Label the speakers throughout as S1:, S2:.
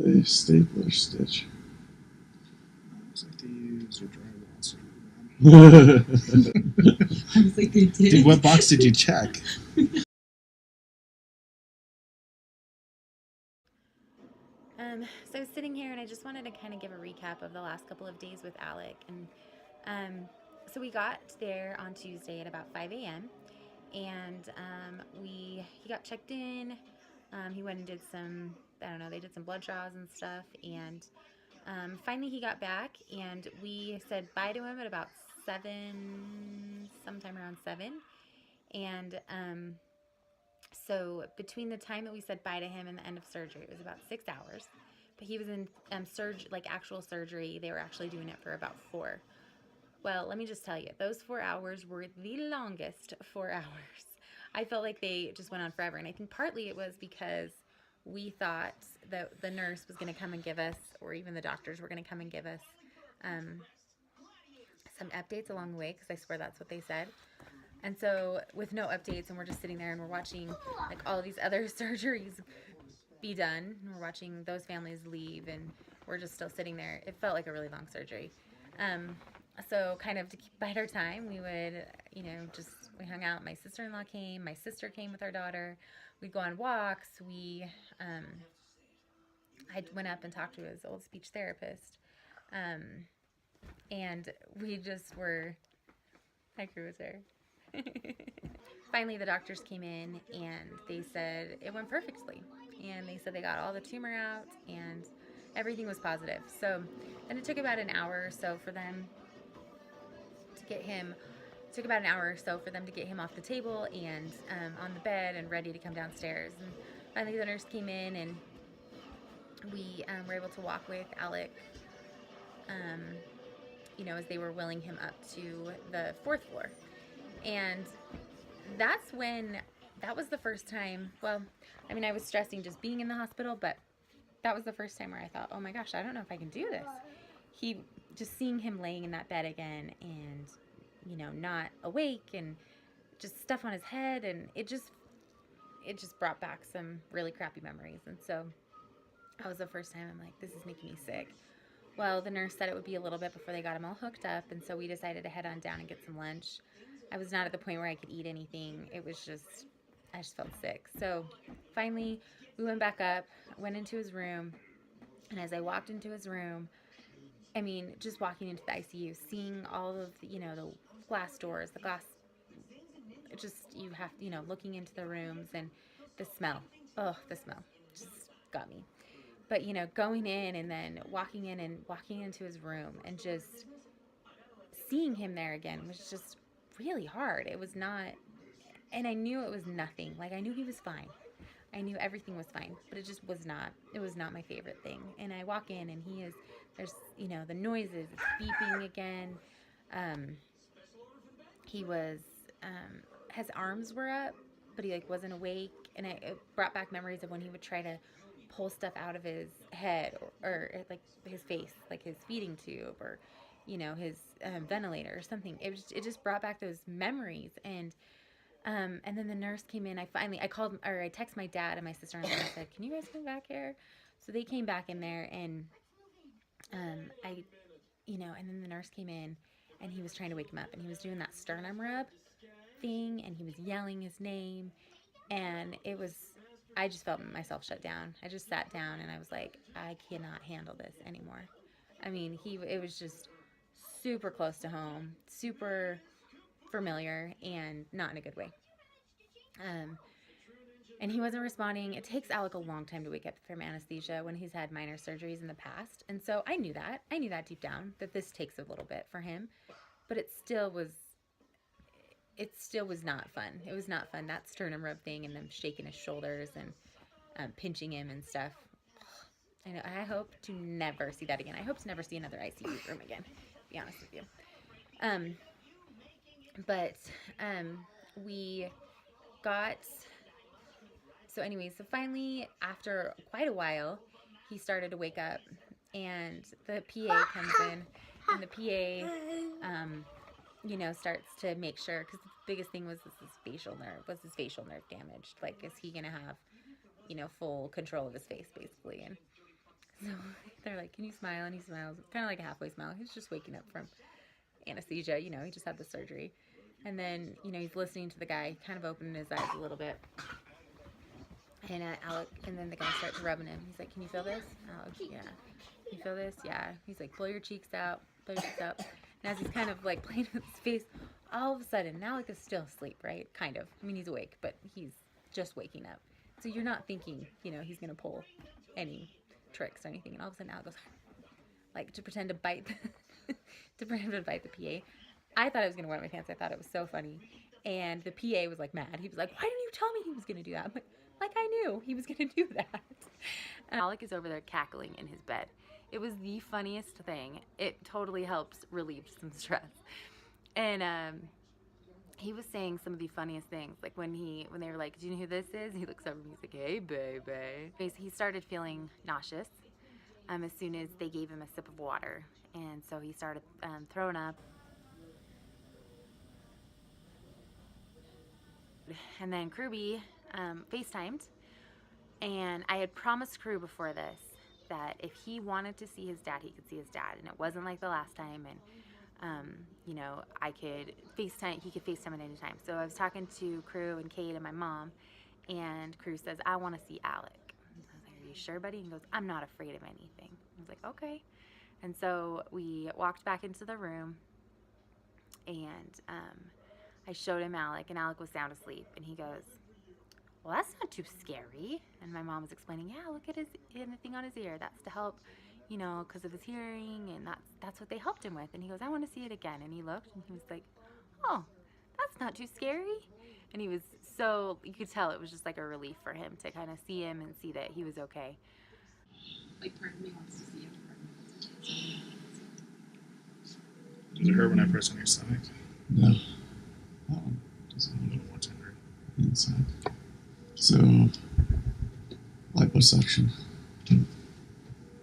S1: A stapler stitch.
S2: Looks like they used a drywall so
S3: I was like, they did.
S2: Dude, what box did you check?
S4: So I was sitting here and I just wanted to kind of give a recap of the last couple of days with Alec. And so we got there on Tuesday at about 5 a.m. And he got checked in. He went and did some, I don't know, they did some blood draws and stuff. And finally he got back and we said bye to him at about 7, sometime around 7. And so between the time that we said bye to him and the end of surgery, it was about 6 hours. But he was in actual surgery. They were actually doing it for about 4. Well, let me just tell you, those 4 hours were the longest 4 hours. I felt like they just went on forever. And I think partly it was because we thought that the nurse was going to come and give us, or even the doctors were going to come and give us some updates along the way, because I swear that's what they said. And so with no updates, and we're just sitting there and we're watching like all of these other surgeries be done, and we're watching those families leave, and we're just still sitting there. It felt like a really long surgery. So kind of to bide our time, we would, we hung out. My sister-in-law came. My sister came with our daughter. We'd go on walks. I went up and talked to his old speech therapist. And we just were, hi, Cruiser. Finally, the doctors came in and they said it went perfectly. And they said they got all the tumor out and everything was positive. So, and it took about an hour or so for them to get him. It took about an hour or so for them to get him off the table and on the bed and ready to come downstairs. And finally, the nurse came in and we were able to walk with Alec. As they were wheeling him up to the 4th floor. And that was the first time, I was stressing just being in the hospital, but that was the first time where I thought, oh my gosh, I don't know if I can do this. Just seeing him laying in that bed again and, not awake and just stuff on his head, and it just brought back some really crappy memories. And so that was the first time I'm like, this is making me sick. Well, the nurse said it would be a little bit before they got him all hooked up, and so we decided to head on down and get some lunch. I was not at the point where I could eat anything. I just felt sick. So finally, we went back up, went into his room, and as I walked into his room, just walking into the ICU, seeing all of, the glass doors, looking into the rooms and the smell. Oh, the smell just got me. But, going in and then walking into his room and just seeing him there again was just really hard. It was not, and I knew it was nothing. Like, I knew he was fine. I knew everything was fine, but it was not my favorite thing. And I walk in and there's, the noises, it's beeping again. He was, his arms were up, but he wasn't awake. And it brought back memories of when he would try to pull stuff out of his head or his face, like his feeding tube or, his ventilator or something. It just brought back those memories. And then the nurse came in. I texted my dad and my sister-in-law and I said, can you guys come back here? So they came back in there and, and then the nurse came in and he was trying to wake him up and he was doing that sternum rub thing and he was yelling his name. And I just felt myself shut down. I just sat down and I was like, I cannot handle this anymore. It was just super close to home, super familiar, and not in a good way. And he wasn't responding. It takes Alec a long time to wake up from anesthesia when he's had minor surgeries in the past. And so I knew that. I knew that deep down, that this takes a little bit for him. But it still was not fun. It was not fun, that sternum rub thing and them shaking his shoulders and pinching him and stuff. I know. I hope to never see that again. I hope to never see another ICU room again, to be honest with you. We got... So finally, after quite a while, he started to wake up, and the PA comes in, and the PA, starts to make sure, because the biggest thing was his facial nerve damaged? Like, is he going to have, full control of his face, basically? And So they're like, can you smile? And he smiles. It's kind of like a halfway smile. He's just waking up from anesthesia. You know, he just had the surgery. And then, you know, he's listening to the guy, kind of opening his eyes a little bit. And Alec, and then the guy starts rubbing him. He's like, can you feel this? Alec, yeah. Can you feel this? Yeah. He's like, blow your cheeks out. Blow your cheeks out. And as he's kind of like playing with his face, all of a sudden, Alec is still asleep, right? Kind of. I mean, he's awake, but he's just waking up. So you're not thinking, you know, he's going to pull any tricks or anything. And all of a sudden, Alec goes, like, to pretend to bite to pretend to bite the PA. I thought I was going to wet my pants. I thought it was so funny. And the PA was like mad. He was like, why didn't you tell me he was going to do that? I'm like I knew he was going to do that. And Alec is over there cackling in his bed. It was the funniest thing. It totally helps relieve some stress. And he was saying some of the funniest things. Like when they were like, do you know who this is? He looks over and he's like, hey, baby. He started feeling nauseous as soon as they gave him a sip of water. And so he started throwing up. And then Kruby FaceTimed. And I had promised Crew before this that if he wanted to see his dad, he could see his dad. And it wasn't like the last time. And, you know, he could FaceTime at any time. So I was talking to Crew and Kate and my mom. And Crew says, I want to see Alec. And I was like, are you sure, buddy? And he goes, I'm not afraid of anything. I was like, okay. And so we walked back into the room. And I showed him Alec. And Alec was sound asleep. And he goes, well, that's not too scary. And my mom was explaining, yeah, look at the thing on his ear. That's to help, you know, because of his hearing, and that's what they helped him with. And he goes, I want to see it again. And he looked, and he was like, oh, that's not too scary. And he was so, you could tell it was just like a relief for him to kind of see him and see that he was okay.
S3: Like, part of me wants to see it, part of me wants to see it.
S2: Does it hurt when I press on your stomach?
S1: No. That one
S2: It's a little more tender.
S1: inside. So, liposuction. If you're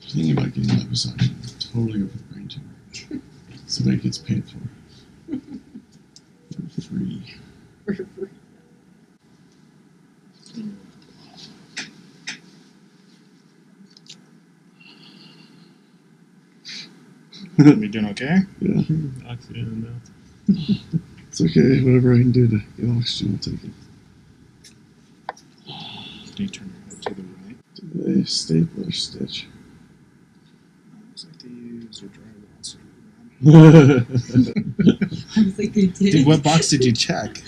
S1: thinking about getting liposuction, totally go for the brain tumor. Somebody gets paid for. For free.
S3: For free.
S2: You doing okay?
S1: Yeah.
S2: Oxygen in the mouth.
S1: It's okay. Whatever I can do to get oxygen, I'll take it.
S2: Can you turn your head to the right?
S1: A stapler stitch.
S2: Looks like they used a drywall surgery.
S3: I was like, they did.
S2: Dude, what box did you check?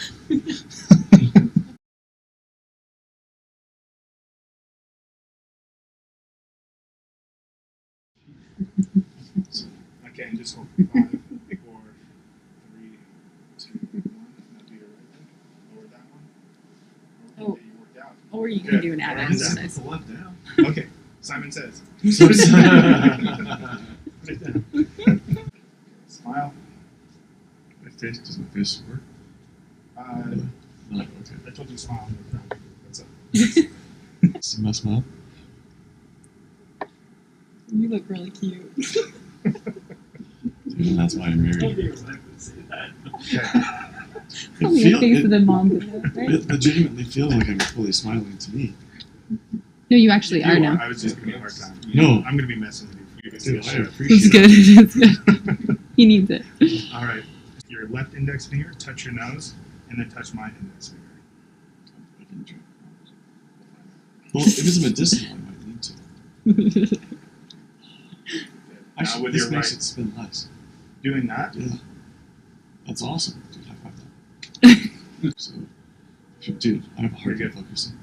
S2: Okay, and just hold 5, 4, 3, 2, 1. Now do your right leg. Lower that one.
S3: Oh.
S2: Okay, you worked out.
S3: Or you
S2: Good.
S3: can do an
S2: Arms
S3: ab
S2: down.
S3: exercise.
S2: Left down. Okay, Simon says. Put it down. Smile.
S1: My face, does my face work?
S2: No,
S1: Okay.
S2: I told you to smile on your friend. That's it.
S1: See my smile?
S3: You look really cute.
S1: Dude, that's why I'm married.
S2: Okay.
S3: Only the face of the mom did that, right?
S1: It legitimately feels like I'm fully smiling to me.
S3: No, you actually
S2: You
S3: are now.
S2: I was just giving you a hard time.
S1: No.
S2: I'm gonna be messing with you.
S1: Dude, I
S3: It's
S1: appreciate
S3: good.
S1: it.
S3: It's good. He needs it.
S2: All right. Your left index finger, touch your nose, and then touch my index finger.
S1: I can try. Well, if it's medicinal, I might need to.
S2: Now
S1: Actually,
S2: with
S1: this
S2: your
S1: makes
S2: right,
S1: it spin less.
S2: doing that.
S1: Yeah. That's awesome. Dude, high five that. So, dude, I have a hard
S2: You're
S1: time
S2: good.
S1: focusing.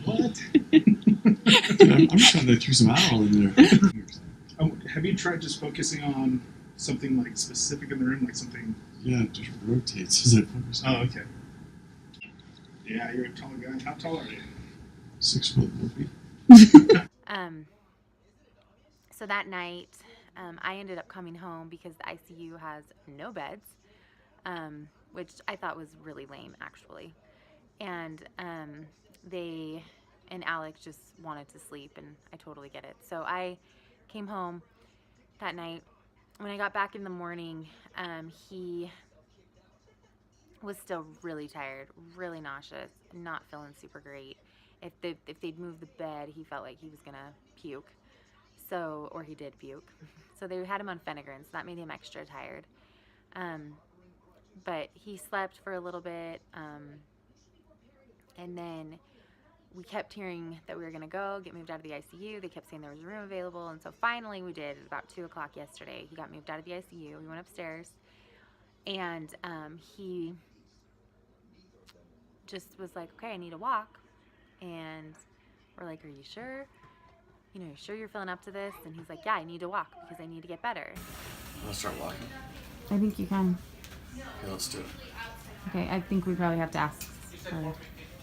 S2: What?
S1: Dude, I'm just trying to throw some Adderall in there.
S2: Oh, have you tried just focusing on something like specific in the room, like something?
S1: Yeah, it just rotates as I focus.
S2: Oh, okay. Yeah, you're a tall guy. How tall are you?
S1: 6 foot movie.
S4: So that night, I ended up coming home because the ICU has no beds, which I thought was really lame, actually. And Alec just wanted to sleep, and I totally get it. So I came home that night. When I got back in the morning, he was still really tired, really nauseous, not feeling super great. If they'd moved the bed, he felt like he was gonna puke. So, or he did puke. So they had him on Phenergan, so that made him extra tired. But he slept for a little bit, and then we kept hearing that we were going to get moved out of the ICU. They kept saying there was a room available, and so finally we did. About 2 o'clock yesterday, he got moved out of the ICU. We went upstairs, and he just was like, okay, I need a walk. And we're like, are you sure? You know, you're sure you're feeling up to this? And he's like, yeah, I need to walk because I need to get better.
S1: Let's start walking.
S4: I think you can.
S1: Okay, let's do it.
S4: Okay, I think we probably have to ask.
S1: Okay.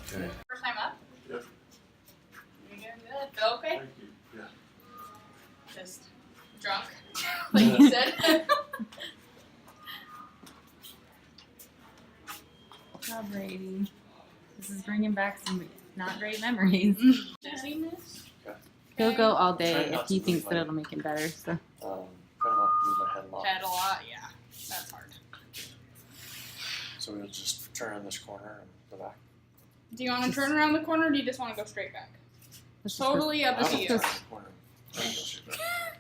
S3: First time up?
S1: Yep.
S3: You doing good? Feel okay?
S1: Thank you. Yeah.
S3: Just drunk, like you said.
S4: Oh, Brady. This is bringing back some not great memories.
S3: Dizziness?
S4: He'll go all
S1: Try
S4: day
S1: not
S4: if he
S1: to
S4: thinks
S1: move
S4: that
S1: my-
S4: it'll make him better. So
S1: Kind of want to move my head a lot.
S3: Head a lot, yeah. That's hard.
S1: So we'll just turn in this corner and go back.
S3: Do you want to turn around the corner or do you just want to go straight back?
S4: let's just
S3: Totally up
S1: I
S3: to
S1: don't
S3: you.
S1: turn in the corner. I don't go straight back.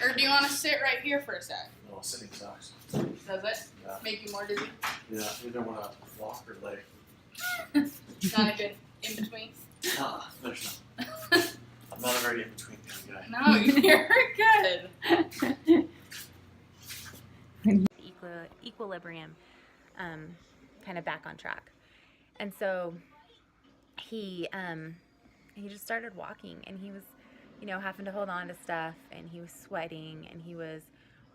S3: Or do you want to sit right here for a sec?
S1: No, sitting sucks.
S3: Does it
S1: Yeah.
S3: make you more dizzy?
S1: Yeah, we don't want to walk or lay.
S3: Not a good in between.
S1: There's no. I'm not a very in-between kind of guy.
S3: No, you're good.
S4: equilibrium, kind of back on track. And so he just started walking, and he was, you know, having to hold on to stuff, and he was sweating, and he was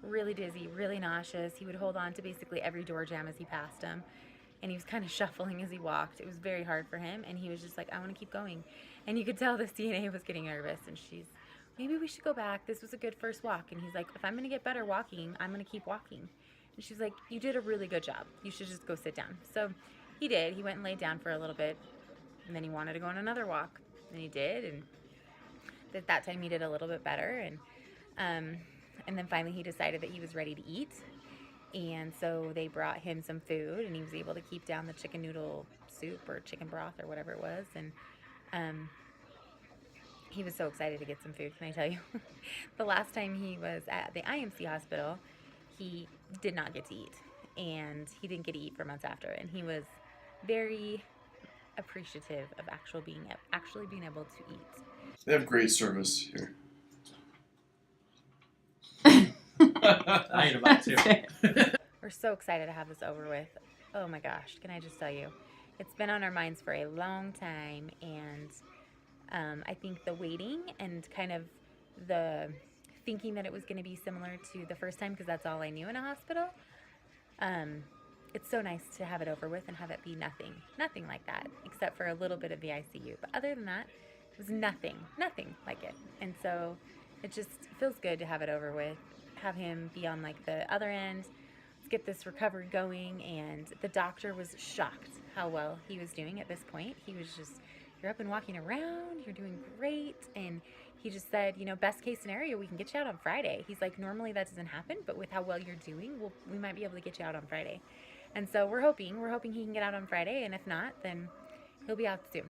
S4: really dizzy, really nauseous. He would hold on to basically every door jam as he passed him, and he was kind of shuffling as he walked. It was very hard for him, and he was just like, I want to keep going. And you could tell the CNA was getting nervous, and she's, maybe we should go back. This was a good first walk. And he's like, if I'm going to get better walking, I'm going to keep walking. And she's like, you did a really good job. You should just go sit down. So he did. He went and laid down for a little bit, and then he wanted to go on another walk. And he did, and at that time he did a little bit better. And then finally he decided that he was ready to eat. And so they brought him some food, and he was able to keep down the chicken noodle soup or chicken broth or whatever it was. And he was so excited to get some food, can I tell you? The last time he was at the IMC hospital, he did not get to eat. And he didn't get to eat for months after. And he was very appreciative of actually being able to eat.
S1: They have great service here.
S5: I ate about two.
S4: We're so excited to have this over with. Oh my gosh, can I just tell you? It's been on our minds for a long time, and I think the waiting and kind of the thinking that it was going to be similar to the first time, because that's all I knew in a hospital, it's so nice to have it over with and have it be nothing like that, except for a little bit of the ICU. But other than that, it was nothing like it. And so it just feels good to have it over with, have him be on like the other end, let's get this recovery going. And the doctor was shocked how well he was doing at this point. He was just, you're up and walking around, you're doing great. And he just said, you know, best case scenario, we can get you out on Friday. He's like, normally that doesn't happen, but with how well you're doing, we might be able to get you out on Friday. And so we're hoping he can get out on Friday, and if not, then he'll be out soon.